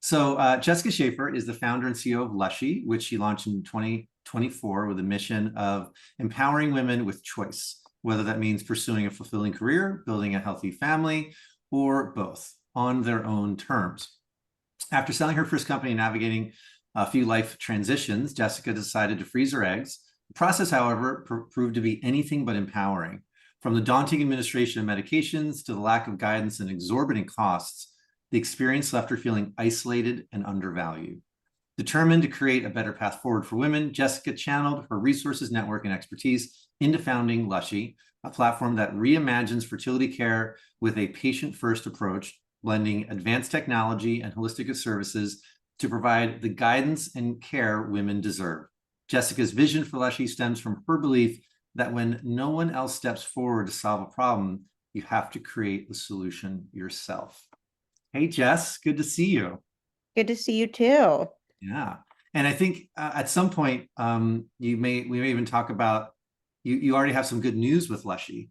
Jessica Schaefer is the founder and CEO of Lushy, which she launched in 2024 with a mission of empowering women with choice, whether that means pursuing a fulfilling career, building a healthy family, or both on their own terms. After selling her first company and navigating a few life transitions, Jessica decided to freeze her eggs. The process, however, proved to be anything but empowering. From the daunting administration of medications to the lack of guidance and exorbitant costs, the experience left her feeling isolated and undervalued. Determined to create a better path forward for women, Jessica channeled her resources, network, and expertise into founding Lushy, a platform that reimagines fertility care with a patient-first approach, blending advanced technology and holistic services to provide the guidance and care women deserve. Jessica's vision for Lushy stems from her belief that when no one else steps forward to solve a problem, you have to create the solution yourself. Hey, Jess, good to see you. Good to see you too. Yeah. And I think at some point, we may even talk about, you already have some good news with Lushy.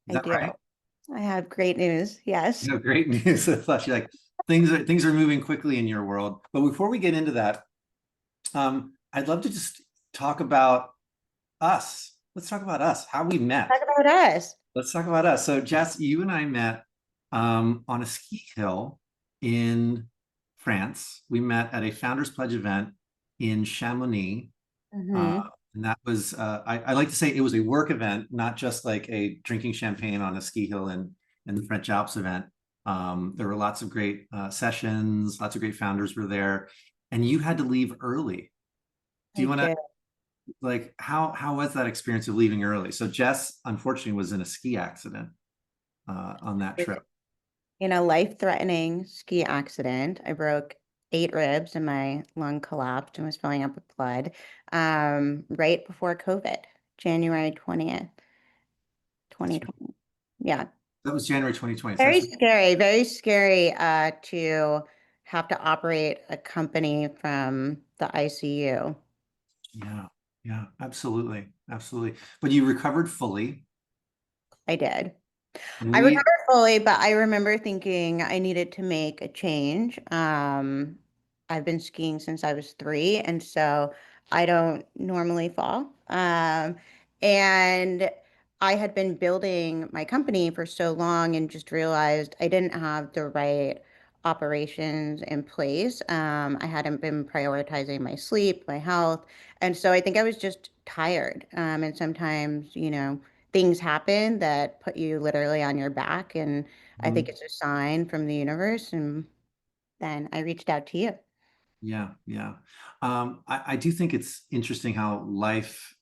Is I that do. right? I have great news. Yes. You have great news with Lushy. Like things are moving quickly in your world. But before we get into that, I'd love to just talk about us. Let's talk about us, how we met. Talk about us. Let's talk about us. So Jess, you and I met on a ski hill in France. We met at a Founders Pledge event in Chamonix. Uh, Hmm. and that was, I like to say it was a work event, not just like a drinking champagne on a ski hill in the French Alps event. There were lots of great sessions, lots of great founders were there, and you had to leave early. Do I you want to did. like how was that experience of leaving early? So Jess, unfortunately, was in a ski accident on that trip. In a life-threatening ski accident, I broke 8 ribs and my lung collapsed and was filling up with blood right before COVID, January 20th, 2020. Yeah. That was January 2020. So that's Very scary to have to operate a company from the ICU. yeah, yeah, absolutely, absolutely. But you recovered fully, I did. and I we recovered fully, but I remember thinking I needed to make a change. I've been skiing since I was 3, and so I don't normally fall. And I had been building my company for so long and just realized I didn't have the right operations in place. I hadn't been prioritizing my sleep, my health, and so I think I was just tired. And sometimes, things happen that put you literally on your back. And I think Mhm. it's a sign from the universe. And then I reached out to you. Yeah, yeah. I do think it's interesting how life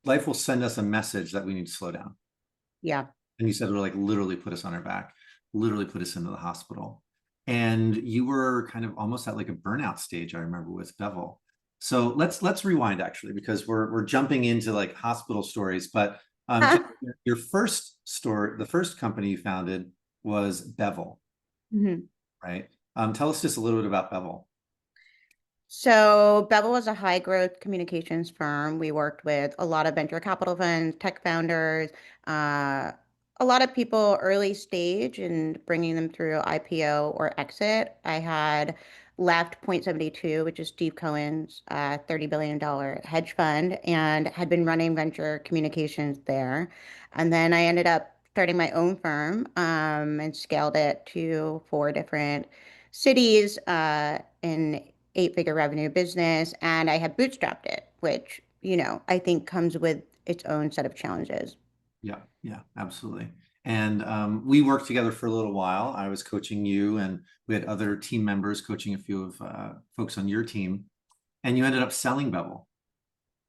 will send us a message that we need to slow down. Yeah, And you said it'll like literally put us on our back, literally put us into the hospital. And you were kind of almost at like a burnout stage, I remember with Bevel. So let's rewind actually, because we're jumping into like hospital stories. But Jeff, your first store, the first company you founded was Bevel, Mhm. right? Tell us just a little bit about Bevel. So Bevel was a high growth communications firm. We worked with a lot of venture capital funds, tech founders, uh, a lot of people early stage and bringing them through IPO or exit. I had left Point 72, which is Steve Cohen's $30 billion hedge fund, and had been running venture communications there. And then I ended up starting my own firm and scaled it to 4 different cities in 8-figure revenue business, and I had bootstrapped it, which, I think comes with its own set of challenges. Yeah, yeah, absolutely. And we worked together for a little while. I was coaching you, and we had other team members coaching a few of folks on your team. And you ended up selling Bevel.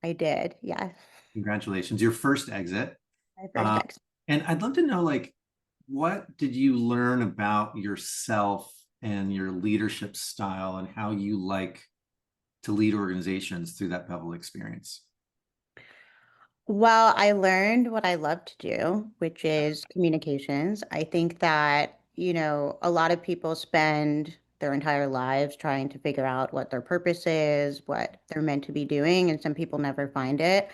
I did, yeah. Congratulations, your first exit. My first Uh, exit. and I'd love to know, like, what did you learn about yourself and your leadership style and how you like to lead organizations through that Bevel experience? Well, I learned what I love to do, which is communications. I think that, a lot of people spend their entire lives trying to figure out what their purpose is, what they're meant to be doing, and some people never find it.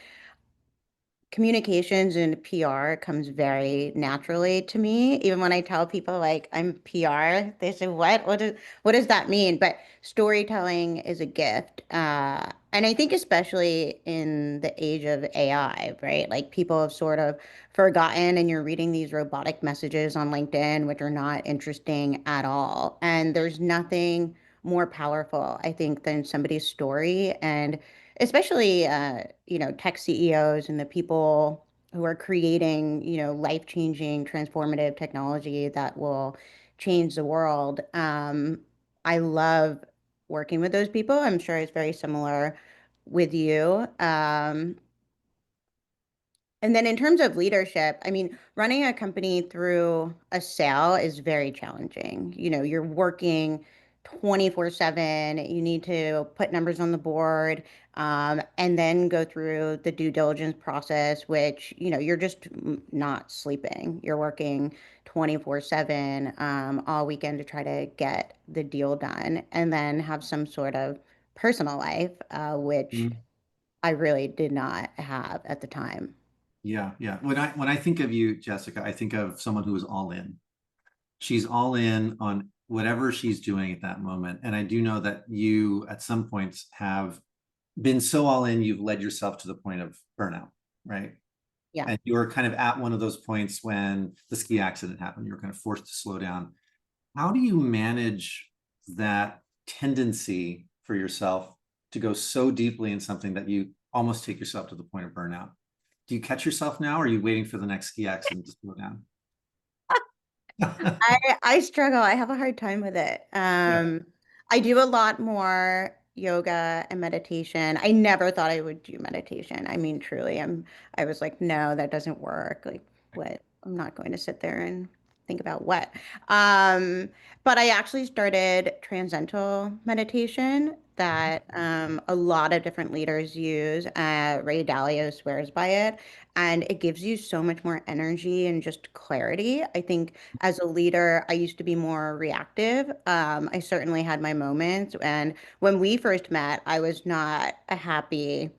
communications and PR comes very naturally to me. Even when I tell people like I'm PR, they say, "What? What does that mean?" But storytelling is a gift. And I think especially in the age of AI, right? Like people have sort of forgotten, and you're reading these robotic messages on LinkedIn, which are not interesting at all. And there's nothing more powerful, I think, than somebody's story. And especially tech CEOs and the people who are creating life-changing transformative technology that will change the world. I love working with those people. I'm sure it's very similar with you. And then in terms of leadership, I mean, running a company through a sale is very challenging. You're working 24/7. You need to put numbers on the board, and then go through the due diligence process, which, you're just not sleeping. You're working 24/7, all weekend to try to get the deal done, and then have some sort of personal life, which Mm. I really did not have at the time. Yeah, yeah. When I think of you, Jessica, I think of someone who is all in. She's all in on whatever she's doing at that moment. And I do know that you, at some points, have been so all in, you've led yourself to the point of burnout, right? Yeah. And you were kind of at one of those points when the ski accident happened. You were kind of forced to slow down. How do you manage that tendency for yourself to go so deeply in something that you almost take yourself to the point of burnout? Do you catch yourself now, or are you waiting for the next ski accident to slow down? I struggle. I have a hard time with it. Yeah. I do a lot more yoga and meditation. I never thought I would do meditation. I mean, truly, I was like, no, that doesn't work. Like, what? I'm not going to sit there and think about what. Um, but I actually started transcendental meditation that a lot of different leaders use. Ray Dalio swears by it, and it gives you so much more energy and just clarity. I think as a leader, I used to be more reactive. I certainly had my moments. And when we first met, I was not a happy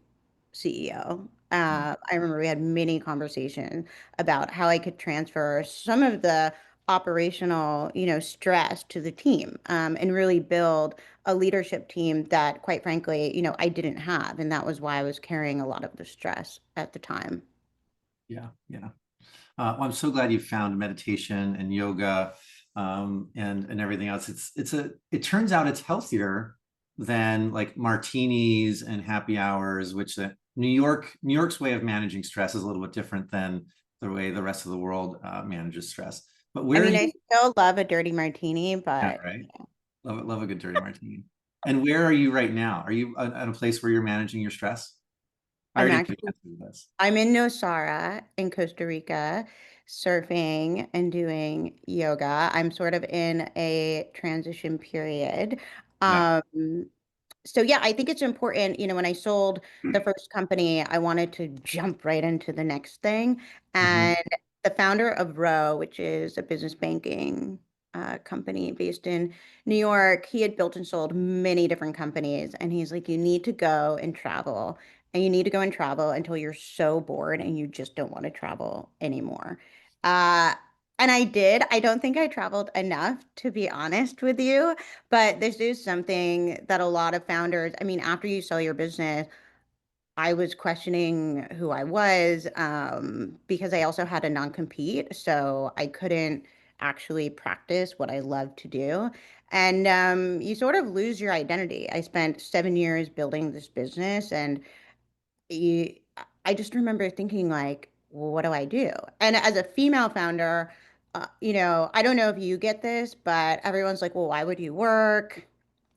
CEO. I remember we had many conversations about how I could transfer some of the operational, stress to the team, and really build a leadership team that, quite frankly, I didn't have. And that was why I was carrying a lot of the stress at the time. Yeah, yeah. Well, I'm so glad you found meditation and yoga, and everything else. It turns out it's healthier than like martinis and happy hours, which New York's way of managing stress is a little bit different than the way the rest of the world manages stress. But I where are mean, you? I still love a dirty martini, Yeah, but right. Love a good dirty martini. And where are you right now? Are you at a place where you're managing your stress? I I'm already know the actually answer to this. I'm in Nosara in Costa Rica, surfing and doing yoga. I'm sort of in a transition period. Yeah. Um, so yeah, I think it's important, when I sold the first company, I wanted to jump right into the next thing. Mhm. And the founder of Row, which is a business banking company based in New York, he had built and sold many different companies. And he's like, you need to go and travel. And you need to go and travel until you're so bored and you just don't want to travel anymore. Uh, and I did. I don't think I traveled enough, to be honest with you. But this is something that a lot of founders, I mean, after you sell your business, I was questioning who I was, because I also had a non-compete. So I couldn't actually practice what I love to do. And you sort of lose your identity. I spent 7 years building this business, and you, I just remember thinking like, well, what do I do? And as a female founder, I don't know if you get this, but everyone's like, well, why would you work?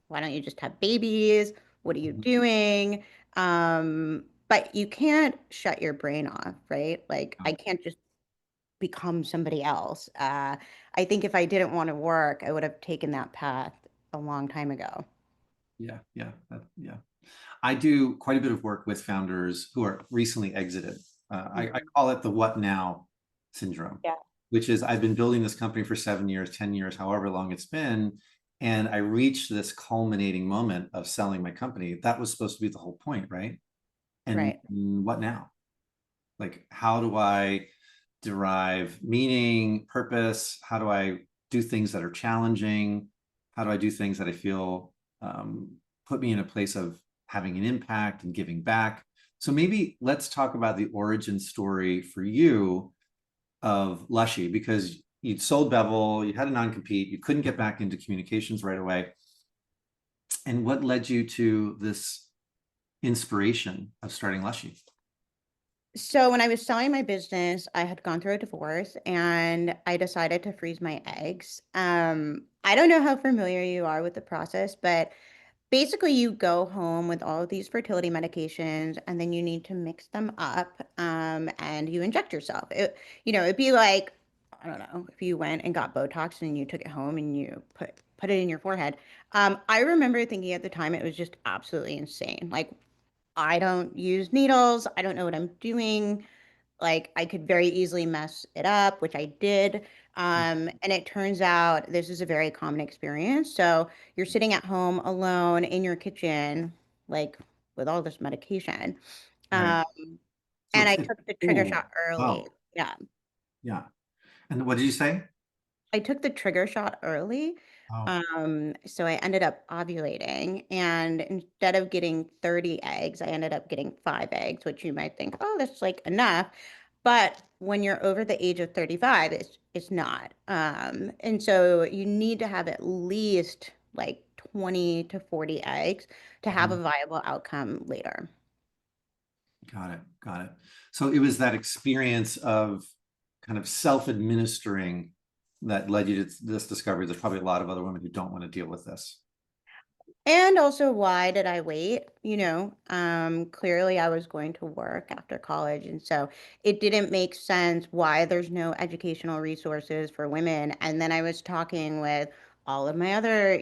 Why don't you just have babies? What are you Mhm. doing? But you can't shut your brain off, right? Like Yeah, I can't just become somebody else. I think if I didn't want to work, I would have taken that path a long time ago. yeah, yeah, yeah. I do quite a bit of work with founders who are recently exited. I Mhm. call it the what now syndrome, Yeah. which is I've been building this company for 7 years, 10 years, however long it's been. And I reached this culminating moment of selling my company. That was supposed to be the whole point, right? And Right. what now? Like, how do I derive meaning, purpose? How do I do things that are challenging? How do I do things that I feel put me in a place of having an impact and giving back? So maybe let's talk about the origin story for you of Lushy, because you'd sold Bevel, you had a non-compete, you couldn't get back into communications right away. And what led you to this inspiration of starting Lushy? So when I was selling my business, I had gone through a divorce and I decided to freeze my eggs. I don't know how familiar you are with the process, but basically you go home with all of these fertility medications and then you need to mix them up, and you inject yourself. It'd be like, I don't know, if you went and got Botox and you took it home and you put it in your forehead. I remember thinking at the time it was just absolutely insane. Like, I don't use needles. I don't know what I'm doing. Like, I could very easily mess it up, which I did. And it turns out this is a very common experience. So you're sitting at home alone in your kitchen, like with all this medication. Right. Um, So and I it's took the trigger ooh, shot early. wow. Yeah. Yeah. And what did you say? I took the trigger shot early. Oh, So I ended up ovulating, and instead of getting 30 eggs, I ended up getting 5 eggs, which you might think, oh, that's like enough. But when you're over the age of 35, it's not. And so you need to have at least like 20 to 40 eggs to have a mhm. viable outcome later. Got it. Got it. So it was that experience of kind of self-administering that led you to this discovery. There's probably a lot of other women who don't want to deal with this. And also, why did I wait? Clearly I was going to work after college, and so it didn't make sense why there's no educational resources for women. And then I was talking with all of my other,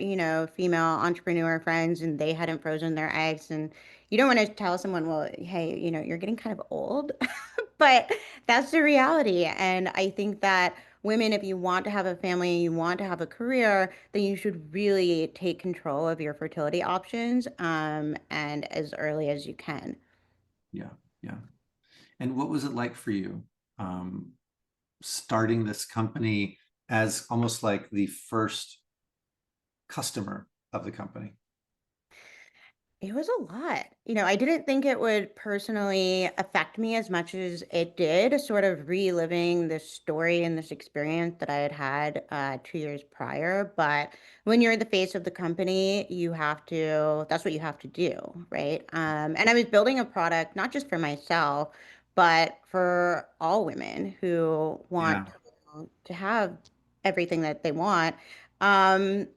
female entrepreneur friends, and they hadn't frozen their eggs. And you don't want to tell someone, well, hey, you're getting kind of old. But that's the reality. And I think that women, if you want to have a family, you want to have a career, then you should really take control of your fertility options, and as early as you can. Yeah. Yeah. And what was it like for you um, starting this company as almost like the first customer of the company? It was a lot. I didn't think it would personally affect me as much as it did, sort of reliving this story and this experience that I had had 2 years prior. But when you're the face of the company, that's what you have to do, right? And I was building a product not just for myself, but for all women who want Yeah. to have everything that they want. Um,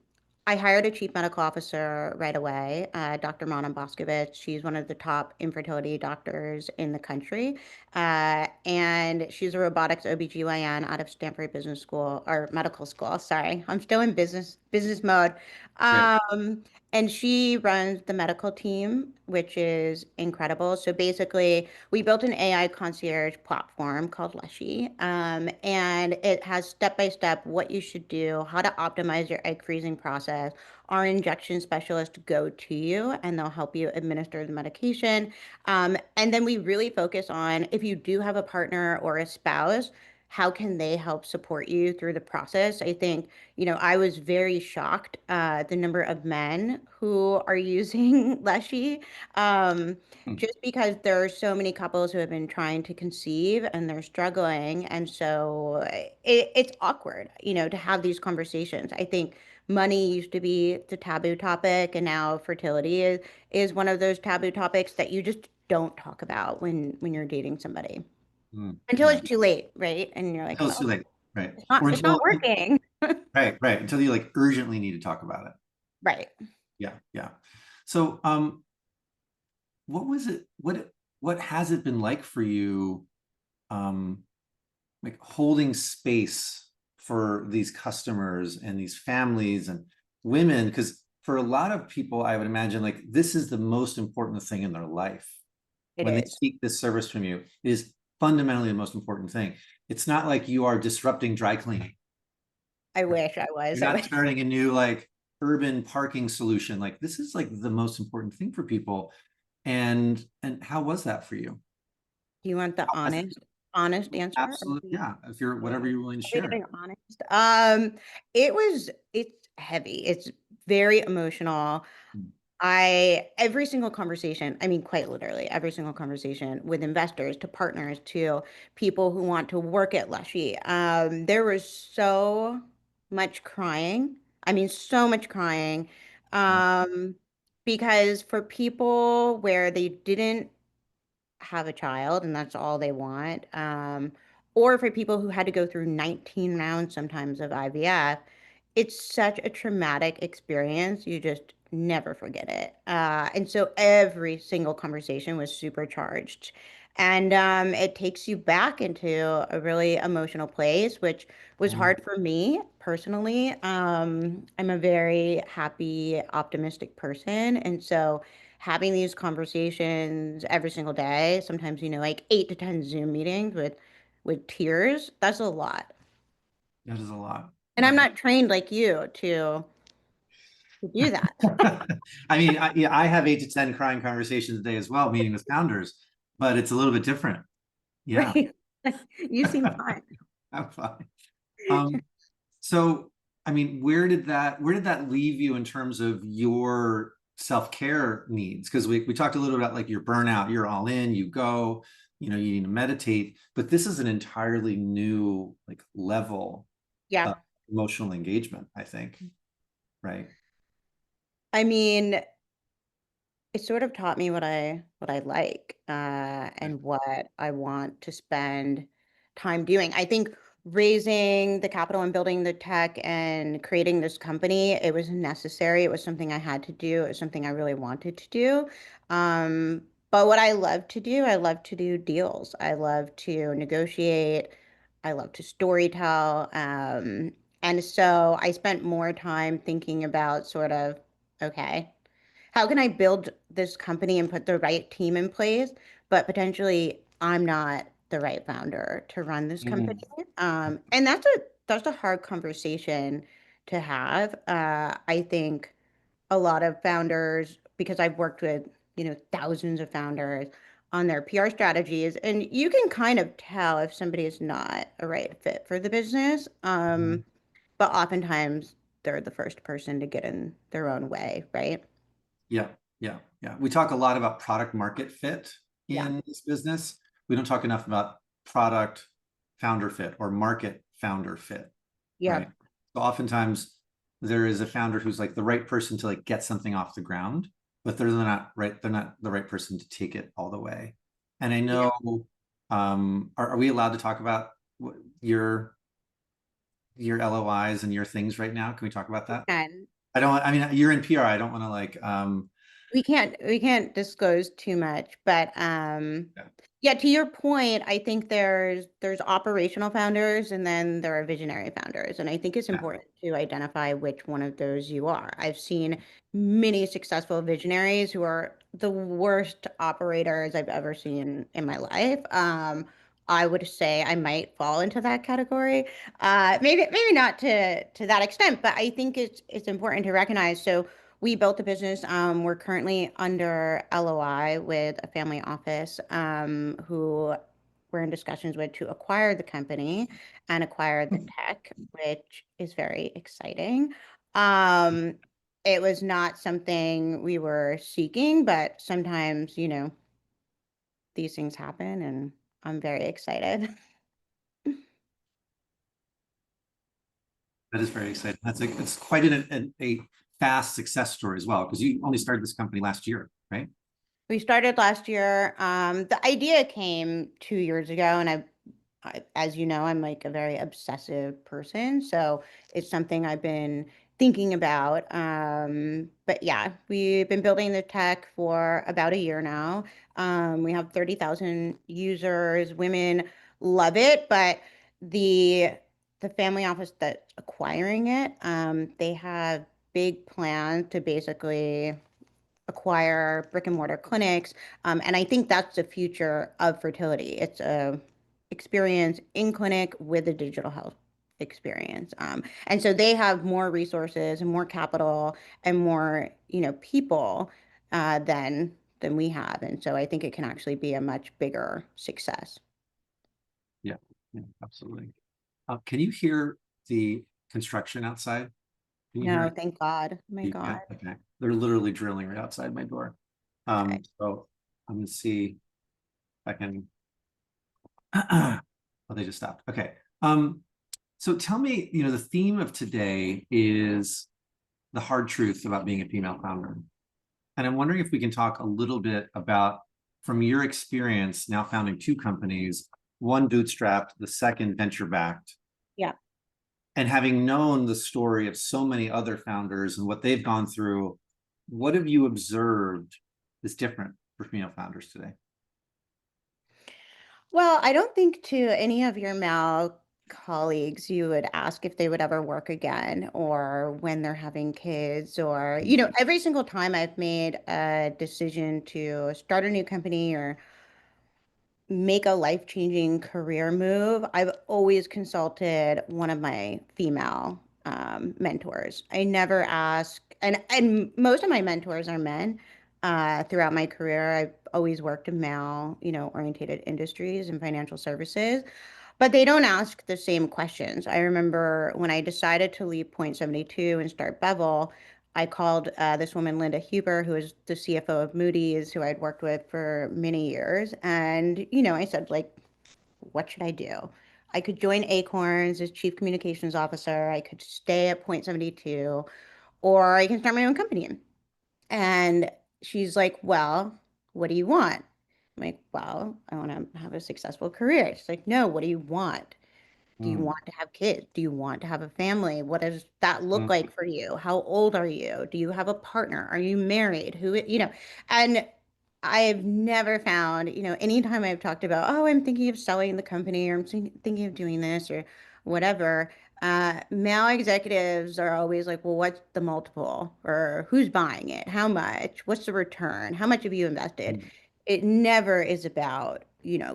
I hired a chief medical officer right away, Dr. Mana Boskovich. She's one of the top infertility doctors in the country. And she's a robotics OBGYN out of Stanford Business School or medical school. Sorry, I'm still in business mode. Great. And she runs the medical team, which is incredible. So basically, we built an AI concierge platform called Lushy, and it has step by step what you should do, how to optimize your egg freezing process. Our injection specialists go to you and they'll help you administer the medication. And then we really focus on if you do have a partner or a spouse, how can they help support you through the process? I think, I was very shocked the number of men who are using Lushy. Um, Hmm. just because there are so many couples who have been trying to conceive and they're struggling. And so it's awkward, to have these conversations. I think money used to be the taboo topic, and now fertility is one of those taboo topics that you just don't talk about when you're dating somebody Hmm. until Yeah. it's too late, right? And you're like, Until it's oh, too late. Right. it's not Or it's not until, working. right, right. Until you like urgently need to talk about it. Right. Yeah. Yeah. So, what was it? What has it been like for you, um, like holding space for these customers and these families and women? Because for a lot of people, I would imagine like this is the most important thing in their life. It When they is. seek this service from you, it is fundamentally the most important thing. It's not like you are disrupting dry cleaning. I Right? wish I was. You're I not wish. starting a new like urban parking solution. Like this is like the most important thing for people. And how was that for you? Do you want the I think honest answer? Or absolutely, yeah. If you're are whatever you're willing to we share. getting honest? It's heavy. It's very emotional. Mm, Every single conversation, I mean, quite literally, every single conversation with investors to partners to people who want to work at Lushy, there was so much crying. I mean, so much crying. yeah. Um, because for people where they didn't have a child and that's all they want, or for people who had to go through 19 rounds sometimes of IVF, it's such a traumatic experience. You just never forget it. And so every single conversation was supercharged. And it takes you back into a really emotional place, which was Mm, hard for me personally. I'm a very happy, optimistic person. And so having these conversations every single day, sometimes, like 8 to 10 Zoom meetings with tears, that's a lot. that is a lot. And I'm not trained like you to do that. I mean, yeah, I have 8 to 10 crying conversations a day as well, meeting with founders, but it's a little bit different. Yeah, Right. You seem fine. I'm fine. Um, so, I mean, where did that leave you in terms of your self-care needs? Because we talked a little about like your burnout, you're all in, you go, you need to meditate, but this is an entirely new like level of Yeah. emotional engagement, I think, right? I mean, it sort of taught me what I like, Right. and what I want to spend time doing. I think raising the capital and building the tech and creating this company, it was necessary. It was something I had to do. It was something I really wanted to do. But what I love to do deals. I love to negotiate. I love to storytell. And so I spent more time thinking about sort of, okay, how can I build this company and put the right team in place, but potentially I'm not the right founder to run this company. Mhm. And that's a hard conversation to have. I think a lot of founders, because I've worked with, thousands of founders on their PR strategies, and you can kind of tell if somebody is not a right fit for the business. Mhm. But oftentimes they're the first person to get in their own way, right? Yeah, yeah, yeah. We talk a lot about product market fit Yeah. in this business. We don't talk enough about product founder fit or market founder fit, Yeah. right? So oftentimes there is a founder who's like the right person to like get something off the ground, but they're not right, they're not the right person to take it all the way. And I Yeah. know, are we allowed to talk about your LOIs and your things right now? Can we talk about that? And I mean, you're in PR. I don't want to like, we can't disclose too much, but yeah, yeah, to your point, I think there's operational founders and then there are visionary founders. And I think it's yeah. important to identify which one of those you are. I've seen many successful visionaries who are the worst operators I've ever seen in my life. I would say I might fall into that category. Maybe not to that extent, but I think it's important to recognize. So we built the business. We're currently under LOI with a family office, who we're in discussions with to acquire the company and acquire the tech, which is very exciting. Um, it was not something we were seeking, but sometimes, these things happen, and I'm very excited. That is very exciting. It's quite a fast success story as well, because you only started this company last year, right? We started last year. The idea came 2 years ago, and as you know, I'm like a very obsessive person, so it's something I've been thinking about. But yeah, we've been building the tech for about a year now. We have 30,000 users. Women love it, but the the family office that's acquiring it, they have big plans to basically acquire brick and mortar clinics. And I think that's the future of fertility. It's a experience in clinic with a digital health experience. And so they have more resources and more capital and more, people than than we have. And so I think it can actually be a much bigger success. Yeah, yeah, absolutely. Can you hear the construction outside? Can you hear No, it? thank God. Oh my You God. can? Okay. They're literally drilling right outside my door. Okay. So I'm gonna see if I can. Oh, they just stopped. Okay. So tell me, the theme of today is the hard truth about being a female founder. And I'm wondering if we can talk a little bit about, from your experience now founding two companies, one bootstrapped, the second venture backed, Yeah. and having known the story of so many other founders and what they've gone through, what have you observed is different for female founders today? Well, I don't think to any of your male colleagues you would ask if they would ever work again or when they're having kids or, every single time I've made a decision to start a new company or make a life-changing career move, I've always consulted one of my female mentors. I never ask, and most of my mentors are men. Throughout my career, I've always worked in male, orientated industries and financial services. But they don't ask the same questions. I remember when I decided to leave Point 72 and start Bevel, I called this woman, Linda Huber, who is the CFO of Moody's, who I'd worked with for many years. And, I said, like, what should I do? I could join Acorns as chief communications officer. I could stay at Point 72, or I can start my own company. And she's like, well, what do you want? I'm like, well, I want to have a successful career. She's like, no, what do you want? Do you Mm, want to have kids? Do you want to have a family? What does that look mm, like for you? How old are you? Do you have a partner? Are you married? And I've never found, anytime I've talked about, oh, I'm thinking of selling the company or thinking of doing this or whatever, male executives are always like, well, what's the multiple? Or who's buying it? How much? What's the return? How much have you invested? mm, It never is about,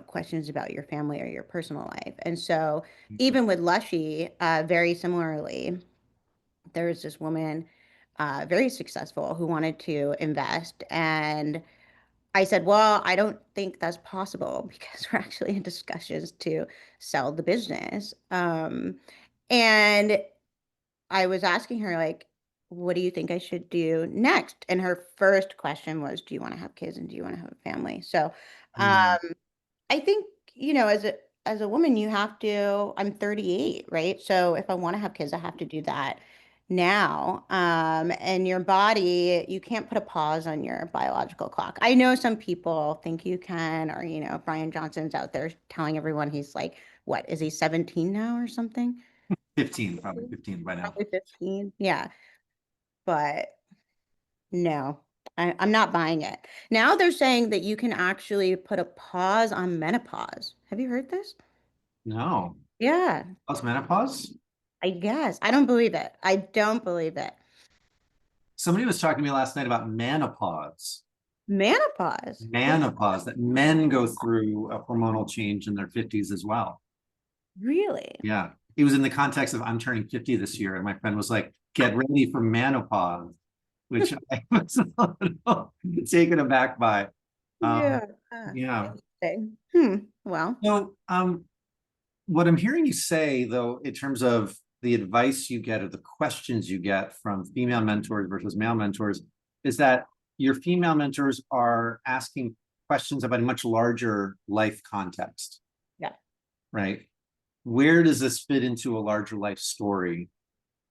questions about your family or your personal life. And so even with Lushy, very similarly, there was this woman, very successful, who wanted to invest. And I said, well, I don't think that's possible because we're actually in discussions to sell the business. And I was asking her, like, what do you think I should do next? And her first question was, do you want to have kids and do you want to have a family? So, mm, um, I think, as a woman, you have to, I'm 38, right? So if I want to have kids, I have to do that now. And your body, you can't put a pause on your biological clock. I know some people think you can, or, Brian Johnson's out there telling everyone he's like, what, is he 17 now or something? 15, probably 15 by now. Probably 15. Yeah. But no, I'm not buying it. Now they're saying that you can actually put a pause on menopause. Have you heard this? No. Yeah, Menopause? I guess. I don't believe it. I don't believe it. Somebody was talking to me last night about menopause. Menopause. Menopause, that men go through a hormonal change in their 50s as well. Really? Yeah. It was in the context of I'm turning 50 this year. And my friend was like, get ready for menopause, which I was a little taken aback by. Um, Yeah. yeah. Interesting. Well, So what I'm hearing you say, though, in terms of the advice you get or the questions you get from female mentors versus male mentors, is that your female mentors are asking questions about a much larger life context, yeah. right? Where does this fit into a larger life story?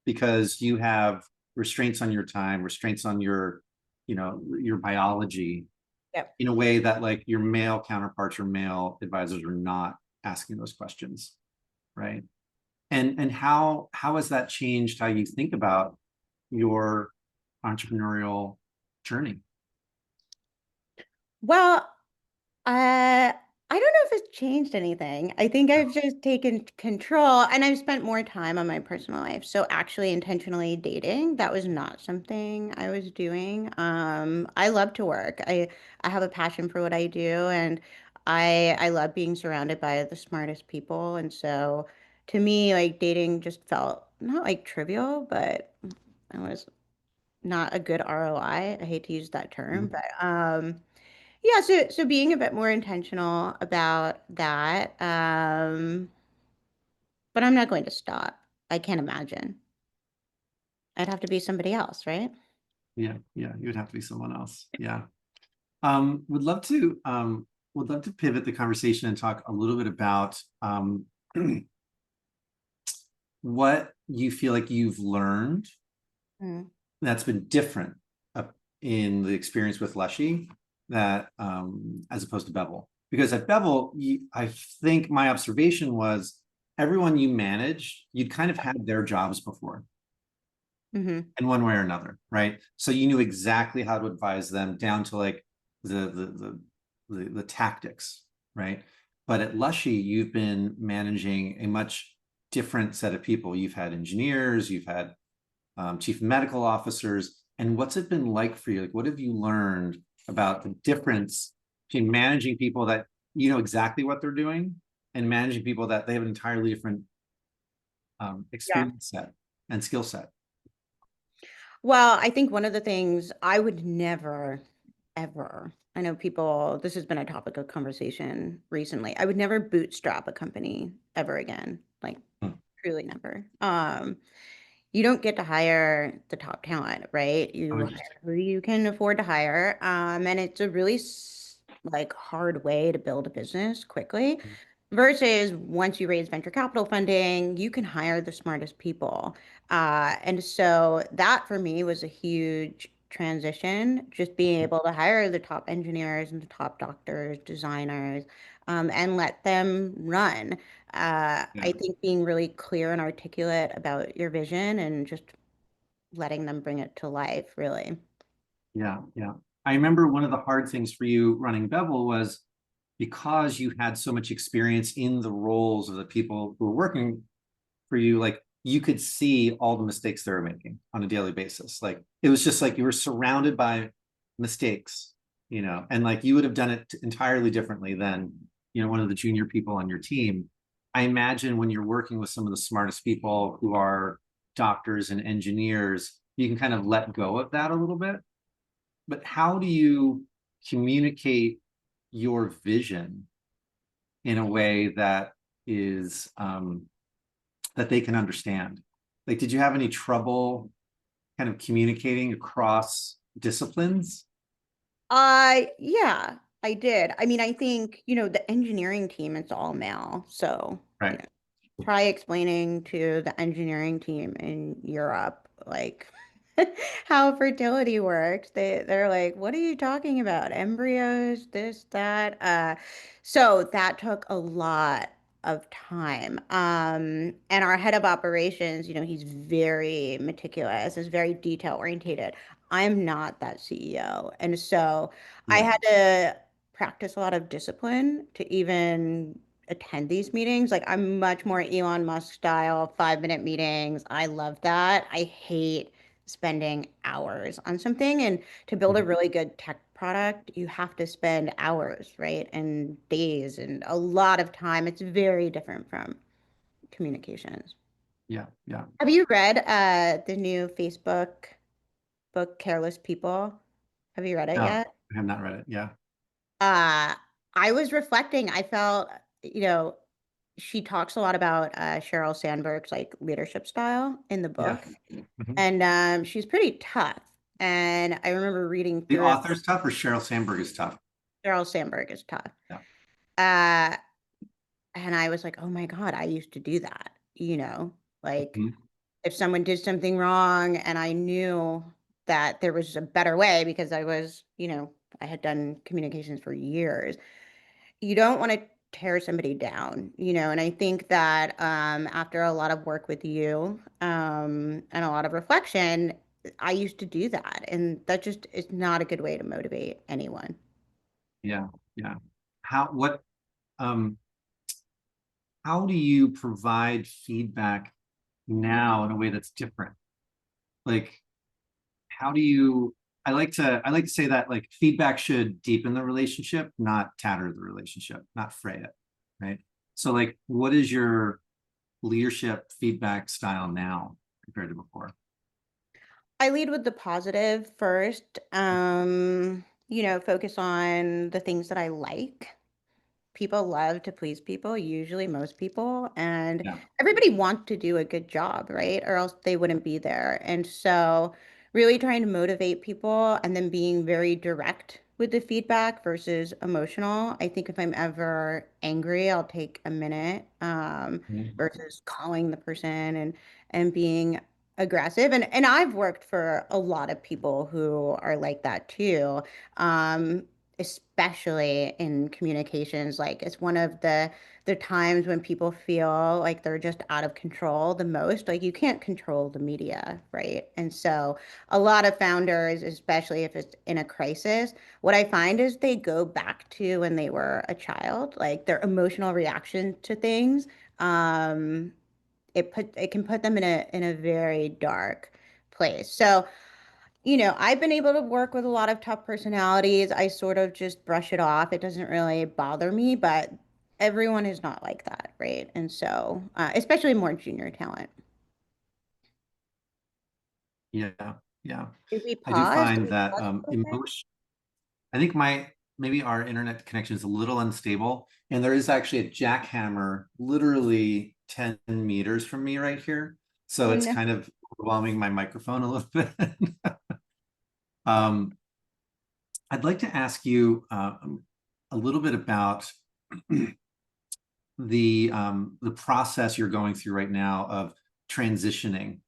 Because you have restraints on your time, restraints on your biology Yeah. in a way that like your male counterparts or male advisors are not asking those questions, right? And how has that changed how you think about your entrepreneurial journey? Well, I don't know if it's changed anything. I think I've just taken control and I've spent more time on my personal life. So actually intentionally dating, that was not something I was doing. I love to work. I have a passion for what I do and I love being surrounded by the smartest people. And so to me, like dating just felt not like trivial, but it was not a good ROI. I hate to use that term, but Yeah, so being a bit more intentional about that. But I'm not going to stop. I can't imagine. I'd have to be somebody else, right? Yeah, yeah, you would have to be someone else. Yeah. Would love to pivot the conversation and talk a little bit about what you feel like you've learned Mm. that's been different uh, in the experience with Lushy that as opposed to Bevel. Because at Bevel, I think my observation was everyone you managed, you'd kind of had their jobs before Mm-hmm. in one way or another, right? So you knew exactly how to advise them down to like the tactics, right? But at Lushy, you've been managing a much different set of people. You've had engineers, you've had chief medical officers, and what's it been like for you? Like, what have you learned about the difference between managing people that you know exactly what they're doing and managing people that they have an entirely different Yeah. experience set and skill set? Well, I think one of the things I would never, ever, I know people, this has been a topic of conversation recently. I would never bootstrap a company ever again. Like, Hmm. truly never. You don't get to hire the top talent, right? Oh, You interesting. hire who you can afford to hire. And it's a really like hard way to build a business quickly. Versus once you raise venture capital funding, you can hire the smartest people. And so that for me was a huge transition, just being able to hire the top engineers and the top doctors, designers, and let them run. Yeah, I think being really clear and articulate about your vision and just letting them bring it to life, really. yeah, yeah. I remember one of the hard things for you running Bevel was because you had so much experience in the roles of the people who were working for you, like you could see all the mistakes they were making on a daily basis. Like it was just like you were surrounded by mistakes, you know, and like you would have done it entirely differently than, you know, one of the junior people on your team. I imagine when you're working with some of the smartest people who are doctors and engineers, you can kind of let go of that a little bit. But how do you communicate your vision in a way that is that they can understand? Like, did you have any trouble kind of communicating across disciplines? Yeah, I did. I mean, I think, the engineering team, it's all male. So, Right. try explaining to the engineering team in Europe, like how fertility works. They're like, what are you talking about? Embryos, this, that. So that took a lot of time. And our head of operations, he's very meticulous, is very detail orientated. I'm not that CEO. And so I Yeah. had to practice a lot of discipline to even attend these meetings. Like I'm much more Elon Musk style, 5-minute meetings. I love that. I hate spending hours on something. And to build a Mhm. really good tech product, you have to spend hours, right? And days and a lot of time. It's very different from communications. Yeah. Yeah. Have you read the new Facebook book, Careless People? Have you read it No, yet? I have not read it. Yeah. Uh, I was reflecting. I felt, she talks a lot about Sheryl Sandberg's like leadership style in the Yeah. book, Mhm. and she's pretty tough. And I remember reading The through it. author's tough or Sheryl Sandberg is tough? Sheryl Sandberg is tough, Yeah. uh, and I was like, oh my God, I used to do that. Like Mhm. if someone did something wrong, and I knew that there was a better way because I had done communications for years. You don't want to tear somebody down, and I think that after a lot of work with you and a lot of reflection, I used to do that, and that just is not a good way to motivate anyone. Yeah. Yeah. How, what, um, how do you provide feedback now in a way that's different? Like, how do you, I like to say that like feedback should deepen the relationship, not tatter the relationship, not fray it. Right. So like, what is your leadership feedback style now compared to before? I lead with the positive first. focus on the things that I like. People love to please people, usually most people, and Yeah. everybody wants to do a good job, right? Or else they wouldn't be there. And so, really trying to motivate people and then being very direct with the feedback versus emotional. I think if I'm ever angry, I'll take a minute, Mhm. versus calling the person and being aggressive. And I've worked for a lot of people who are like that too. Um, Especially in communications, like it's one of the times when people feel like they're just out of control the most. Like you can't control the media, right? And so a lot of founders, especially if it's in a crisis, what I find is they go back to when they were a child, like their emotional reaction to things. um it can put them in a very dark place. So I've been able to work with a lot of tough personalities. I sort of just brush it off. It doesn't really bother me, but everyone is not like that, right? And so, especially more junior talent. Yeah. Yeah. Did we I do pause? Did find we that pause a little bit? emotion, I think maybe our internet connection is a little unstable. And there is actually a jackhammer literally 10 meters from me right here. So Oh, it's no. kind of overwhelming my microphone a little bit. um, I'd like to ask you a little bit about the process you're going through right now of transitioning.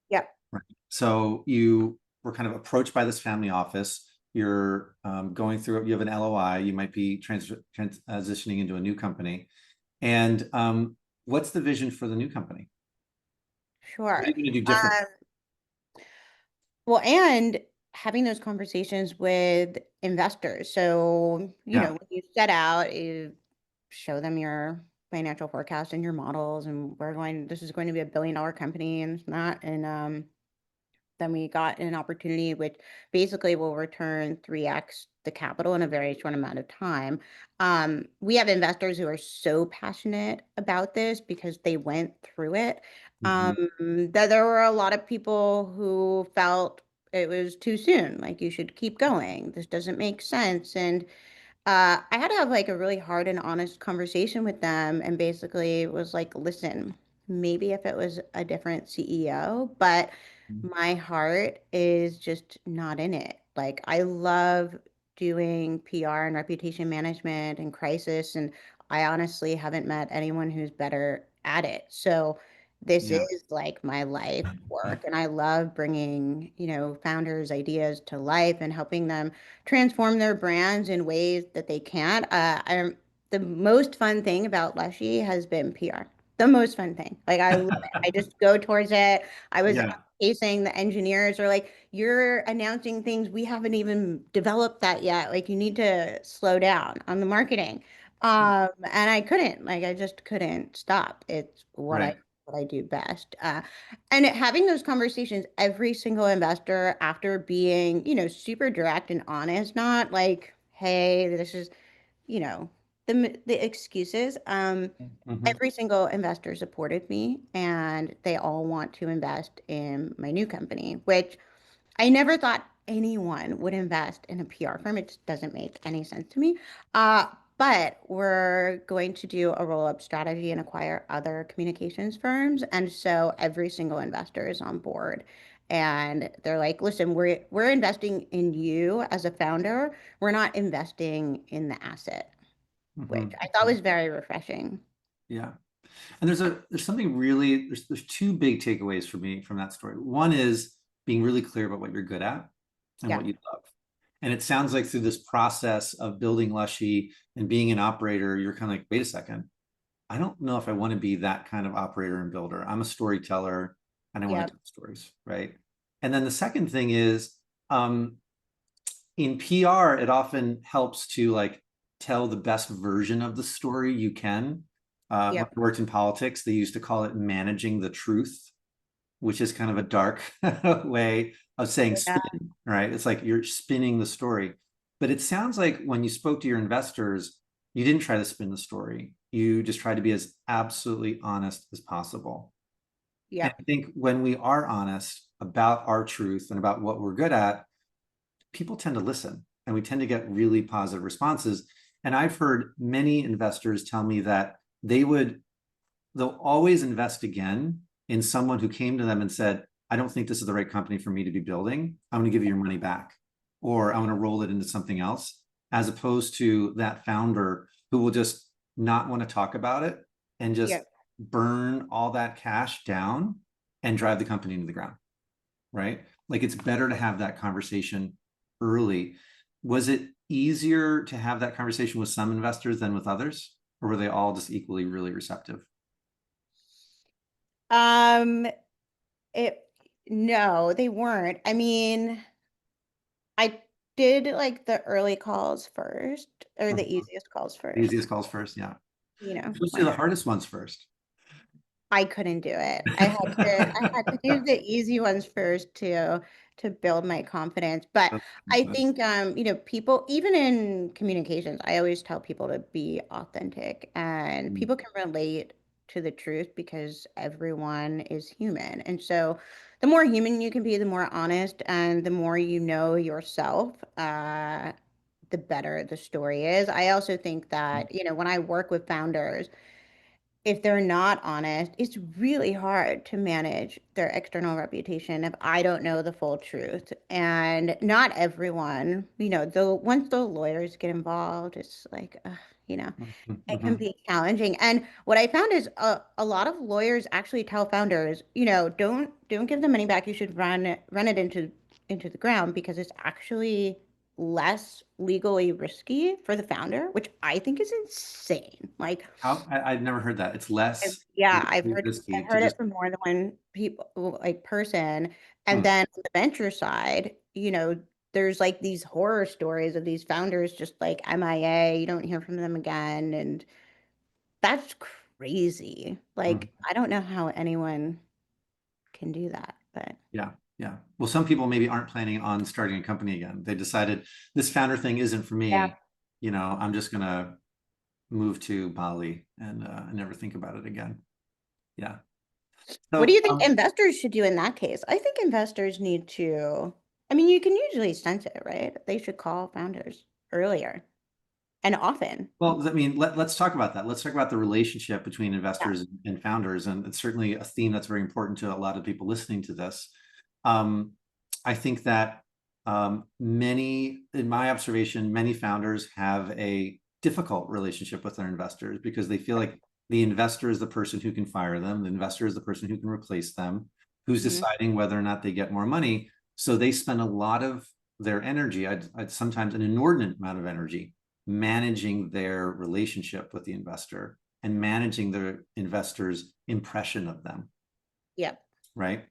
Yep. Right. So you were kind of approached by this family office. You're going through it. You have an LOI. You might be transitioning into a new company. And what's the vision for the new company? What are Sure. you going to do different? Um, well, and having those conversations with investors. So, Yeah. when you set out, you show them your financial forecast and your models, and this is going to be $1 billion company and it's not. And then we got an opportunity which basically will return 3x the capital in a very short amount of time. We have investors who are so passionate about this because they went through it. Mhm. That there were a lot of people who felt it was too soon, like you should keep going. This doesn't make sense. And I had to have like a really hard and honest conversation with them and basically was like, listen, maybe if it was a different CEO, but my heart is just not in it. Like, I love doing PR and reputation management and crisis, and I honestly haven't met anyone who's better at it. So, this Yeah. is like my life work, and I love bringing, founders' ideas to life and helping them transform their brands in ways that they can. The most fun thing about Lushy has been PR. The most fun thing. Like I love it. I just go towards it. I was Yeah. facing the engineers are like, you're announcing things we haven't even developed that yet. Like you need to slow down on the marketing. And I couldn't. Like I just couldn't stop. It's Right. what I do best. And having those conversations, every single investor, after being, super direct and honest, not like, hey, this is, you know, the excuses. Mhm. Every single investor supported me, and they all want to invest in my new company, which I never thought anyone would invest in a PR firm. It just doesn't make any sense to me. Uh, but we're going to do a roll-up strategy and acquire other communications firms. And so every single investor is on board. And they're like, listen, we're investing in you as a founder. We're not investing in the asset, which Mhm. I thought was very refreshing. Yeah. And there's something really there's two big takeaways for me from that story. One is being really clear about what you're good at and Yeah. what you love. And it sounds like through this process of building Lushy and being an operator, you're kind of like, wait a second, I don't know if I want to be that kind of operator and builder. I'm a storyteller and I want to Yep. tell stories, right? And then the second thing is um, in PR, it often helps to like tell the best version of the story you can. When Yep. I worked in politics, they used to call it managing the truth, which is kind of a dark way of saying Yeah. spin, right? It's like you're spinning the story. But it sounds like when you spoke to your investors, you didn't try to spin the story. You just tried to be as absolutely honest as possible. And Yep. I think when we are honest about our truth and about what we're good at, people tend to listen. and we tend to get really positive responses. And I've heard many investors tell me that they'll always invest again in someone who came to them and said, I don't think this is the right company for me to be building. I'm going to give you your money back, or I'm going to roll it into something else, as opposed to that founder who will just not want to talk about it and just Yeah. burn all that cash down and drive the company into the ground, right? Like it's better to have that conversation early. Was it easier to have that conversation with some investors than with others, or were they all just equally really receptive? Um, it no, they weren't. I mean, I did like the early calls first, or the Mhm. easiest calls The first, easiest calls first, yeah. Let's do when the hardest ones first. I couldn't do it. I had to do the easy ones first to build my confidence. But I think people, even in communications, I always tell people to be authentic, and Mm, people can relate to the truth because everyone is human. And so the more human you can be, the more honest and the more you know yourself, the better the story is. I also think mm, that, when I work with founders, if they're not honest, it's really hard to manage their external reputation if I don't know the full truth. And not everyone, though, once the lawyers get involved, it's like, mm, mm, it can mhm. be challenging. And what I found is a lot of lawyers actually tell founders, don't give the money back. You should run it into the ground because it's actually less legally risky for the founder, which I think is insane. Like, I've never heard that. It's less yeah, risky I've to heard it just. from more than one person. And Hmm, then on the venture side, there's like these horror stories of these founders just like MIA, you don't hear from them again. And that's crazy. hmm. Like, I don't know how anyone can do that, but Yeah, yeah. Well, some people maybe aren't planning on starting a company again. They decided this founder thing isn't for yeah. me. I'm just gonna move to Bali and never think about it again. Yeah. What do So you think investors should do in that case? I think investors need to, I mean, you can usually sense it, right? They should call founders earlier and often. well, I mean, let's talk about that. Let's talk about the relationship between Yeah. investors and founders. And it's certainly a theme that's very important to a lot of people listening to this. Um, I think that in my observation, many founders have a difficult relationship with their investors because they feel like the investor is the person who can fire them, the investor is the person who can replace them, who's Mhm. deciding whether or not they get more money. So they spend a lot of their energy, I'd sometimes an inordinate amount of energy managing their relationship with the investor and managing the investor's impression of them, Yeah. right?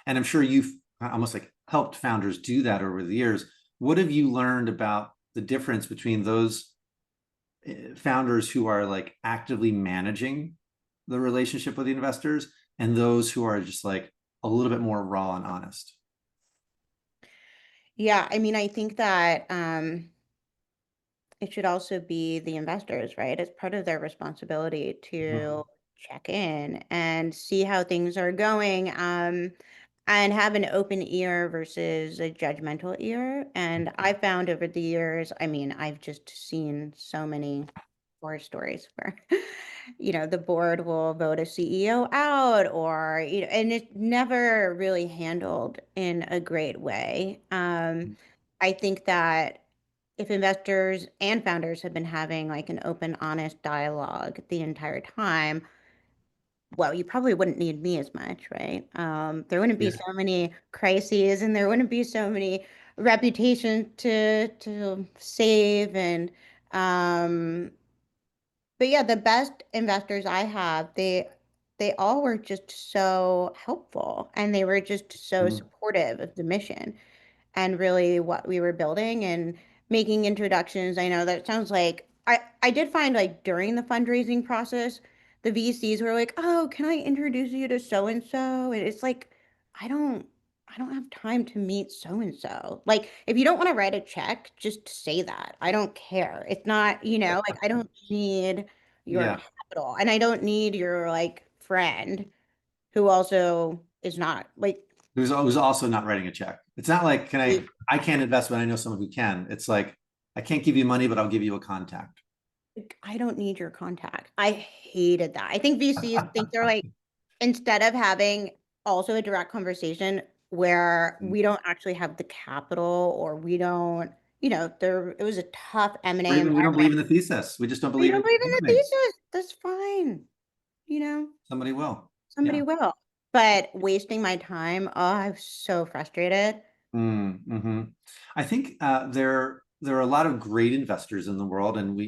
And I'm sure you've almost like helped founders do that over the years. What have you learned about the difference between those founders who are like actively managing the relationship with the investors and those who are just like a little bit more raw and honest? Yeah, I mean, I think that it should also be the investors, right? It's part of their responsibility to Mhm. check in and see how things are going, and have an open ear versus a judgmental ear. And I found over the years, I mean, I've just seen so many horror stories where, the board will vote a CEO out, or, and it's never really handled in a great way. I think that if investors and founders have been having like an open, honest dialogue the entire time, well, you probably wouldn't need me as much, right? There wouldn't be Yeah. so many crises, and there wouldn't be so many reputations to save. And um, but yeah, the best investors I have, they all were just so helpful, and they were just so Mhm. supportive of the mission and really what we were building and making introductions. I know that sounds like I did find like during the fundraising process, the VCs were like, "Oh, can I introduce you to so and so?" And it's like, I don't I don't have time to meet so and so. Like, if you don't want to write a check, just say that. I don't care. It's not, like, I don't need your Yeah. capital, and I don't need your like friend who also is not Who's also not writing a check. It's not like, I can't invest, but I know someone who can. It's like, I can't give you money, but I'll give you a contact. Like, I don't need your contact. I hated that. I think VCs think they're like, instead of having also a direct conversation where we don't actually have the capital or we don't, there it was a tough M&A Or even we don't environment. believe in the thesis. We just don't Or you believe in don't believe in the the company. thesis. That's fine. You know, Somebody will. somebody Yeah. will. But wasting my time, oh, I'm so frustrated. Mm-hmm. I think there are a lot of great investors in the world, and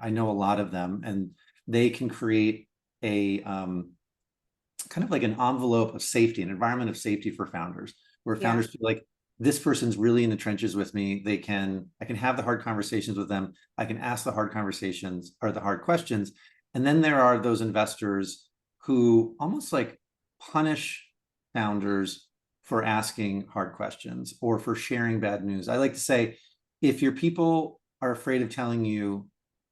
I know a lot of them, and they can create a kind of like an envelope of safety, an environment of safety for founders, where Yeah. founders feel like this person's really in the trenches with me. I can have the hard conversations with them. I can ask the hard conversations or the hard questions. And then there are those investors who almost like punish founders for asking hard questions or for sharing bad news. I like to say, if your people are afraid of telling you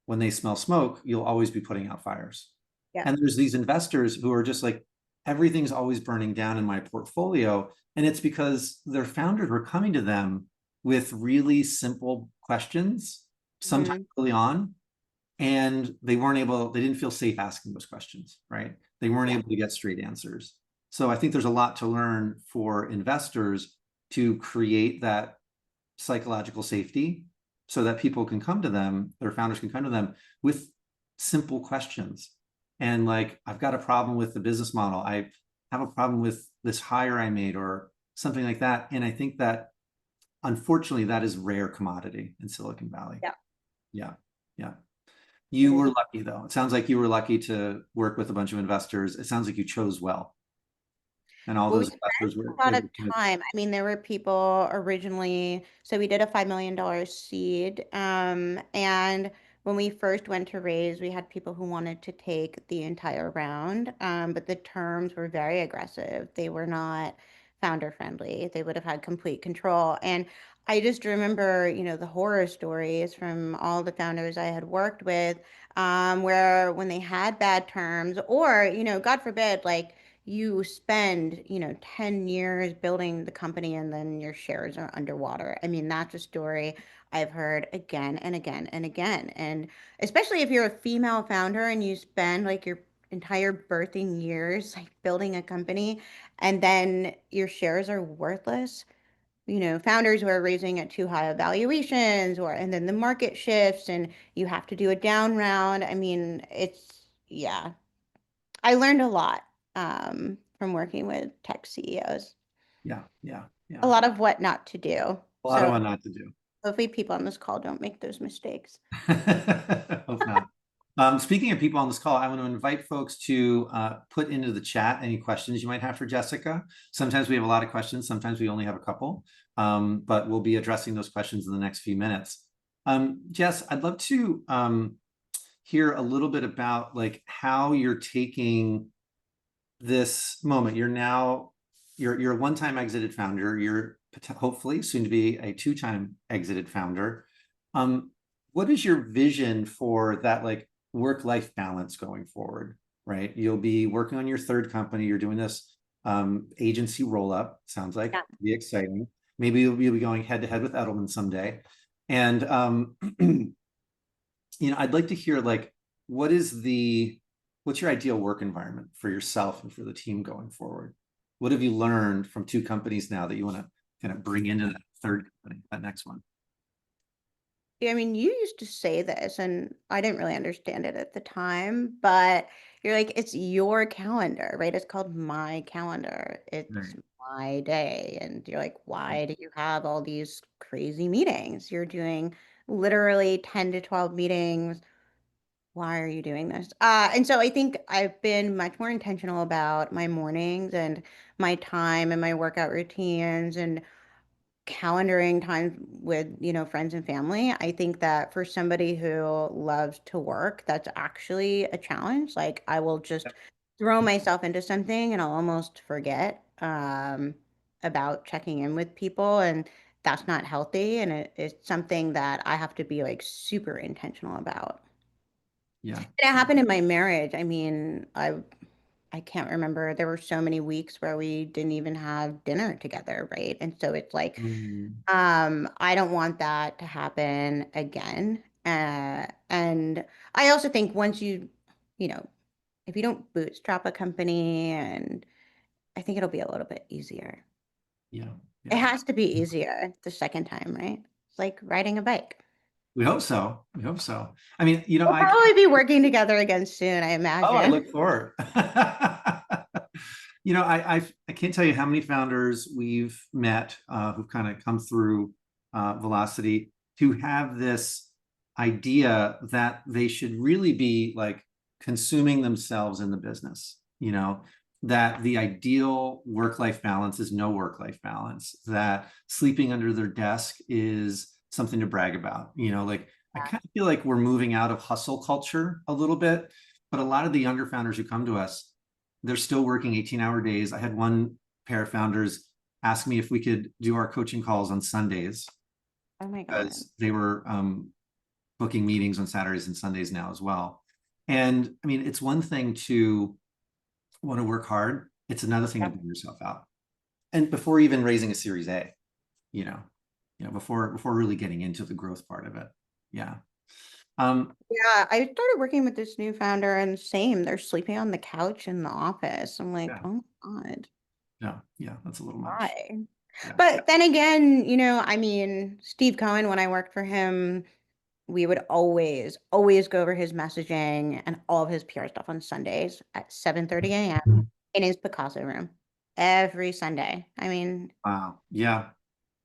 when they smell smoke, you'll always be putting out fires. Yeah. And there's these investors who are just like, everything's always burning down in my portfolio. And it's because their founders were coming to them with really simple questions, sometimes Hmm. early on, and they didn't feel safe asking those questions, right? They weren't Yeah. able to get straight answers. So I think there's a lot to learn for investors to create that psychological safety so that people can come to them, their founders can come to them with simple questions. And like, I've got a problem with the business model. I have a problem with this hire I made or something like that. And I think that unfortunately, that is rare commodity in Silicon Valley. Yeah. Yeah. Yeah. It You is. were lucky though. It sounds like you were lucky to work with a bunch of investors. It sounds like you chose well. And all Well, we those spent investors were a lot of able to. time. I mean, there were people originally, so we did a $5 million seed. And when we first went to raise, we had people who wanted to take the entire round, but the terms were very aggressive. They were not founder friendly. They would have had complete control. And I just remember, the horror stories from all the founders I had worked with, where when they had bad terms, or, God forbid, like, you spend, 10 years building the company and then your shares are underwater. I mean, that's a story I've heard again and again and again. And especially if you're a female founder and you spend like your entire birthing years like building a company and then your shares are worthless. Founders who are raising at too high of valuations and then the market shifts and you have to do a down round. I mean, yeah, I learned a lot from working with tech CEOs. Yeah. Yeah. A Yeah. lot of what not to do. A lot of So what not to do. hopefully people on this call don't make those mistakes. Hope not. Speaking of people on this call, I want to invite folks to put into the chat any questions you might have for Jessica. Sometimes we have a lot of questions, sometimes we only have a couple, but we'll be addressing those questions in the next few minutes. Jess, I'd love to hear a little bit about like how you're taking this moment. You're a one-time exited founder. You're hopefully soon to be a two-time exited founder. Um, what is your vision for that like work-life balance going forward? Right, you'll be working on your third company. You're doing this agency roll-up. Sounds like Yeah. be exciting. Maybe you'll be going head-to-head with Edelman someday. And I'd like to hear like what's your ideal work environment for yourself and for the team going forward? What have you learned from two companies now that you want to kind of bring into that third company, that next one? Yeah, I mean, you used to say this, and I didn't really understand it at the time, but you're like, it's your calendar, right? It's called my calendar. It's Right. my day. And you're like, why do you have all these crazy meetings? You're doing literally 10 to 12 meetings. Why are you doing this? And so I think I've been much more intentional about my mornings and my time and my workout routines and calendaring time with, friends and family. I think that for somebody who loves to work, that's actually a challenge. Like I will just throw myself into something and I'll almost forget about checking in with people, and that's not healthy. And it's something that I have to be like super intentional about. Yeah. It happened in my marriage. I mean, I I can't remember. There were so many weeks where we didn't even have dinner together, right? And so it's like, Mm, I don't want that to happen again. And I also think once you know, if you don't bootstrap a company, and I think it'll be a little bit easier. yeah, It yeah. has to be easier the second time, right? It's like riding a bike. We hope so. We hope so. I mean, you know, We'll probably be working together again soon, I I imagine. look forward. You know, I can't tell you how many founders we've met who've kind of come through Velocity who have this idea that they should really be like consuming themselves in the business, you know, that the ideal work-life balance is no work-life balance, that sleeping under their desk is something to brag about, you know, like I kind of feel like we're moving out of hustle culture a little bit, but a lot of the younger founders who come to us, they're still working 18-hour days. I had one pair of founders ask me if we could do our coaching calls on Sundays Oh my God. because they were booking meetings on Saturdays and Sundays now as well. And I mean, it's one thing to want to work hard. It's another thing to Yeah. burn yourself out. And before even raising a Series A, you know, before really getting into the growth part of it. Yeah. Yeah, I started working with this new founder and same, they're sleeping on the couch in the office. I'm like, Yeah. oh my God, Yeah. Yeah. That's a little much. why? Yeah. But then again, I mean, Steve Cohen, when I worked for him, we would always go over his messaging and all of his PR stuff on Sundays at 7:30 a.m. in his Picasso room every Sunday. I mean, Wow. Yeah.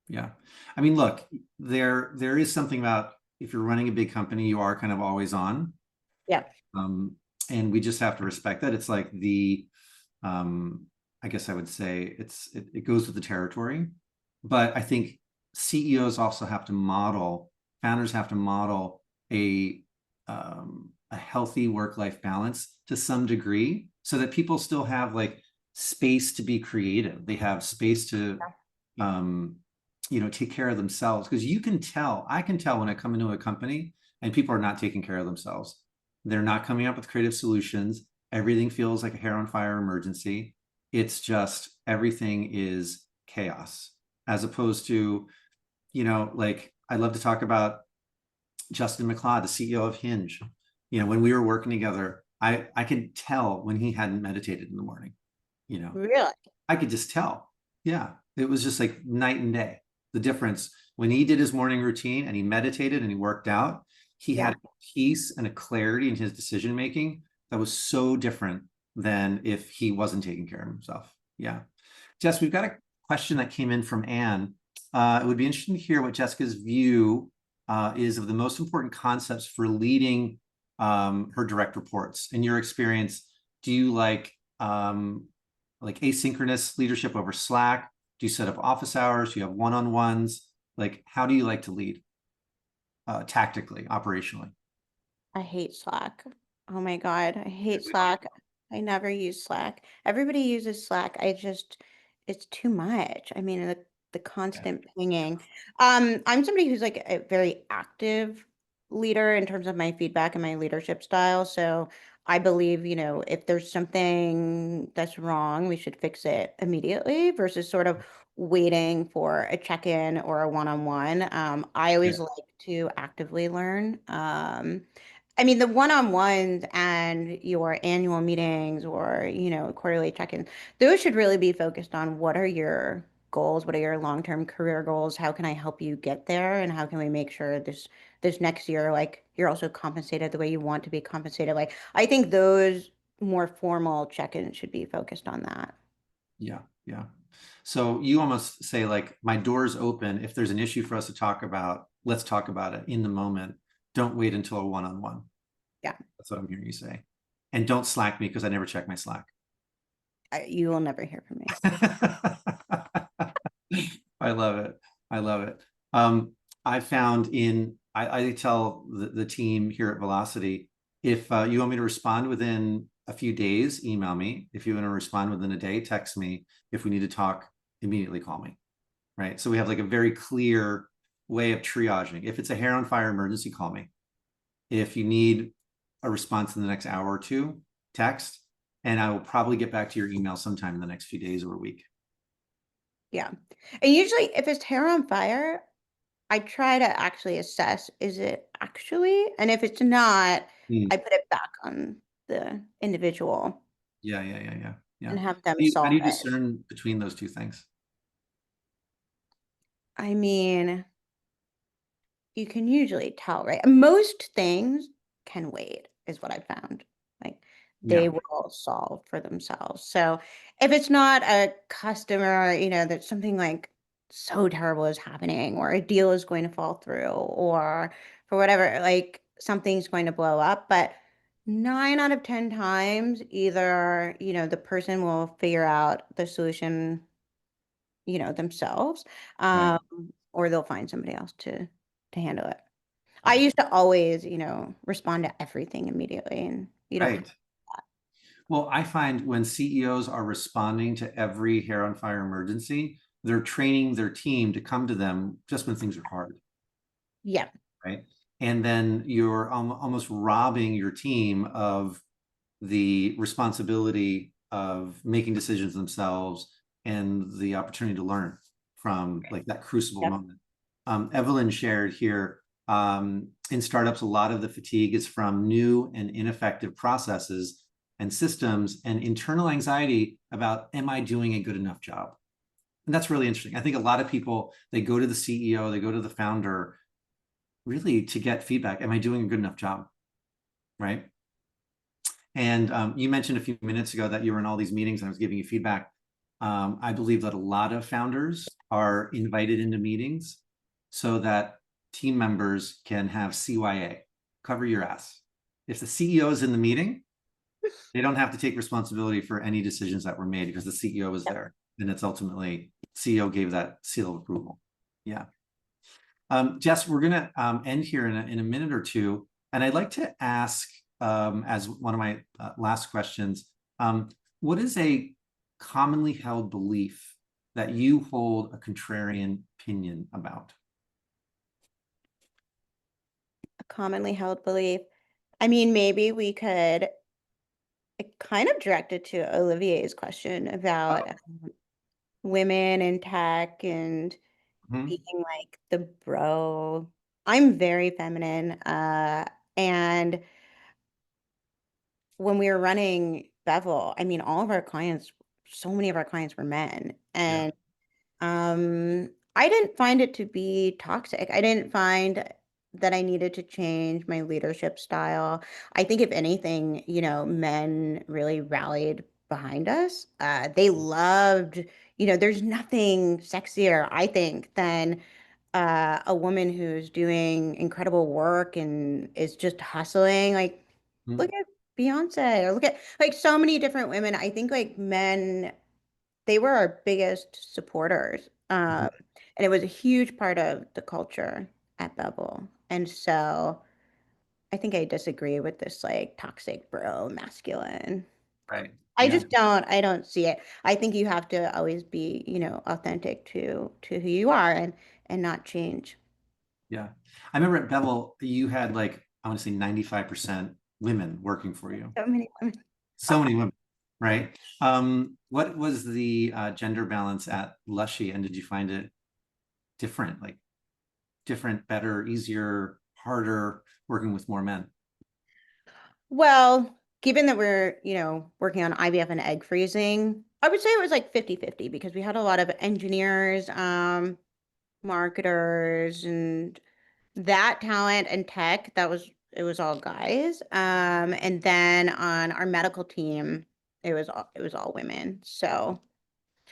Yeah. I mean, look, there is something about if you're running a big company, you are kind of always on. yeah, Um, and we just have to respect that. It's like um, I guess I would say it goes with the territory. But I think CEOs also have to model, founders have to model a healthy work-life balance to some degree so that people still have like space to be creative. They have space to um, take care of themselves. Because I can tell when I come into a company and people are not taking care of themselves. They're not coming up with creative solutions. Everything feels like a hair on fire emergency. It's just everything is chaos, as opposed to, like I love to talk about Justin McLeod, the CEO of Hinge. When we were working together, I could tell when he hadn't meditated in the morning. You know, really. I could just tell. Yeah. It was just like night and day. The difference when he did his morning routine and he meditated and he worked out, he Yeah. had a peace and a clarity in his decision making that was so different than if he wasn't taking care of himself. Yeah. Jess, we've got a question that came in from Anne. It would be interesting to hear what Jessica's view is of the most important concepts for leading her direct reports. In your experience, do you like asynchronous leadership over Slack? Do you set up office hours? Do you have one-on-ones? Like, how do you like to lead tactically, operationally? I hate Slack. Oh my God, I hate Slack. I never use Slack. Everybody uses Slack. It's too much. I mean, the constant pinging. I'm somebody who's like a very active leader in terms of my feedback and my leadership style. So I believe, if there's something that's wrong, we should fix it immediately versus sort of waiting for a check-in or a one-on-one. I Yeah, always like to actively learn. I mean, the one-on-ones and your annual meetings or, quarterly check-ins, those should really be focused on what are your goals? What are your long-term career goals? How can I help you get there? And how can we make sure this next year, like you're also compensated the way you want to be compensated? Like, I think those more formal check-ins should be focused on that. yeah, yeah. So you almost say like, my door's open. If there's an issue for us to talk about, let's talk about it in the moment. Don't wait until a one-on-one. Yeah, That's what I'm hearing you say. And don't Slack me because I never check my Slack. you will never hear from me. I love it. I love it. I found I tell the team here at Velocity, if you want me to respond within a few days, email me. If you want to respond within a day, text me. If we need to talk, immediately call me. Right. So we have like a very clear way of triaging. If it's a hair on fire emergency, call me. If you need a response in the next hour or two, text. and I will probably get back to your email sometime in the next few days or a week. Yeah. And usually if it's hair on fire, I try to actually assess, is it actually? And if it's not, Hmm. I put it back on the individual Yeah, yeah, yeah, yeah, yeah. and have them How solve do you it. discern between those two things? I mean, you can usually tell, right? Most things can wait, is what I found. Like they Yeah, will solve for themselves. So if it's not a customer, that something like so terrible is happening, or a deal is going to fall through, or for whatever, like something's going to blow up. But 9 out of 10 times, either, the person will figure out the solution, themselves, right, um, or they'll find somebody else to handle it. I right, used to always, respond to everything immediately, and you don't have right. Well, I find when CEOs are responding to every hair on fire emergency, they're training their team to come to them just when things are hard, yeah, right? And then you're almost robbing your team of the responsibility of making decisions themselves and the opportunity to learn from like that crucible yep, moment. Evelyn shared here in startups, a lot of the fatigue is from new and ineffective processes and systems and internal anxiety about, am I doing a good enough job? And that's really interesting. I think a lot of people, they go to the CEO, they go to the founder really to get feedback. Am I doing a good enough job? Right. And you mentioned a few minutes ago that you were in all these meetings and I was giving you feedback. I believe that a lot of founders are invited into meetings so that team members can have CYA, cover your ass. If the CEO is in the meeting, they don't have to take responsibility for any decisions that were made because the CEO was yep. there. And it's ultimately CEO gave that seal of approval. Yeah. Jess, we're going to end here in a minute or two. And I'd like to ask, as one of my last questions, what is a commonly held belief that you hold a contrarian opinion about? A commonly held belief. I mean, maybe we could kind of direct it to Olivier's question about Oh, women in tech and being mhm. like the bro. I'm very feminine, and when we were running Bevel, I mean, all of our clients, so many of our clients were men, Yeah. and I didn't find it to be toxic. I didn't find that I needed to change my leadership style. I think if anything, men really rallied behind us. They loved, there's nothing sexier, I think, than a woman who's doing incredible work and is just hustling. Like, look Mhm. at Beyonce, or look at like so many different women. I think like men, they were our biggest supporters. Mhm. And it was a huge part of the culture at Bevel. And so I think I disagree with this like toxic bro masculine. Right. I Yeah. just I don't see it. I think you have to always be, authentic to who you are and not change. Yeah. I remember at Bevel, you had like, I want to say 95% women working for you. So many women. So many women, right? What was the gender balance at Lushy, and did you find it different, like different, better, easier, harder, working with more men? Well, given that we're, working on IVF and egg freezing, I would say it was like 50-50 because we had a lot of engineers, marketers, and that talent and tech, it was all guys. And then on our medical team, it was all women. So,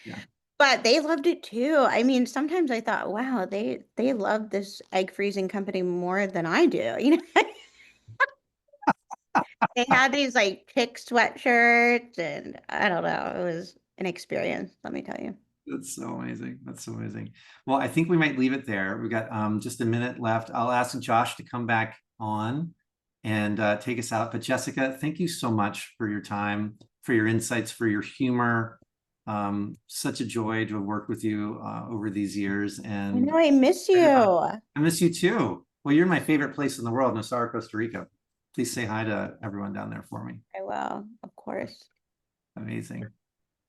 Yeah, but they loved it too. I mean, sometimes I thought, wow, they love this egg freezing company more than I do. They had these like chick sweatshirts, and I don't know, it was an experience, let me tell you. that's so amazing. That's so amazing. Well, I think we might leave it there. We've got just a minute left. I'll ask Josh to come back on and take us out. But Jessica, thank you so much for your time, for your insights, for your humor. Such a joy to have worked with you over these years, I and know, I miss you. I I miss you too. Well, you're my favorite place in the world, Nassau, Costa Rica. Please say hi to everyone down there for me. will, of course. Amazing.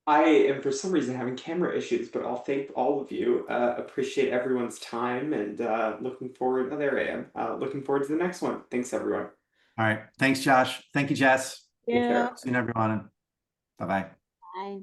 I am for some reason having camera issues, but I'll thank all of you. Appreciate everyone's time and looking forward. Oh, there I am. Looking forward to the next one. Thanks, everyone. All right. Thanks, Josh. Thank you, Jess. Take care. See you, everyone. Bye-bye. Bye.